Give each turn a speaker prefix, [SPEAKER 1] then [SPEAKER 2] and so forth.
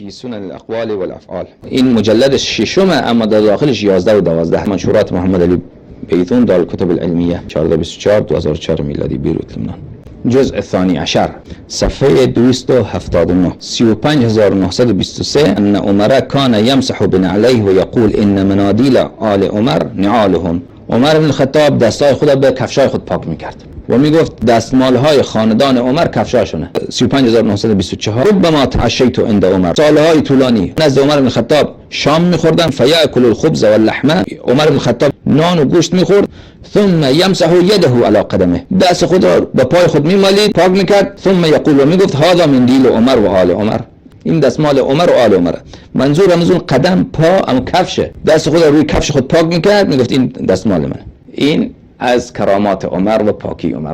[SPEAKER 1] فی سنن الاقوال والافعال. این مجلد ششم اما در داخلش 11 و 12. منشورات محمد علی بیتون دارالکتب العلمیه 1424 2004 میلادی بیروت لبنان. جزء الثاني عشر صفحه 279 35923 ان عمر كان يمسح بنعليه ويقول ان مناديل آل عمر نعالهم. عمر بن الخطاب دستای خود به کفشای خود پاک میکرد و میگفت دستمالهای خاندان عمر کفشاشونه. 35924 ربما تعشیت عند عمر. سالهای طولانی نزد عمر بن الخطاب شام میخوردن. فیاکل الخبز واللحم. عمر بن الخطاب نان و گوشت میخورد. ثم یمسح یده علی قدمه. دست خود را به پای خود میمالید پاک میکرد. ثم یقول و میگفت هذا من دیل عمر و آل عمر. این دستمال عمر و آل عمر. منظور از اون قدم پا اما کفشه. دست خود را روی کفش خود پاک میکرد میگفت این دستمال من. این از کرامات عمر و پاکی عمر.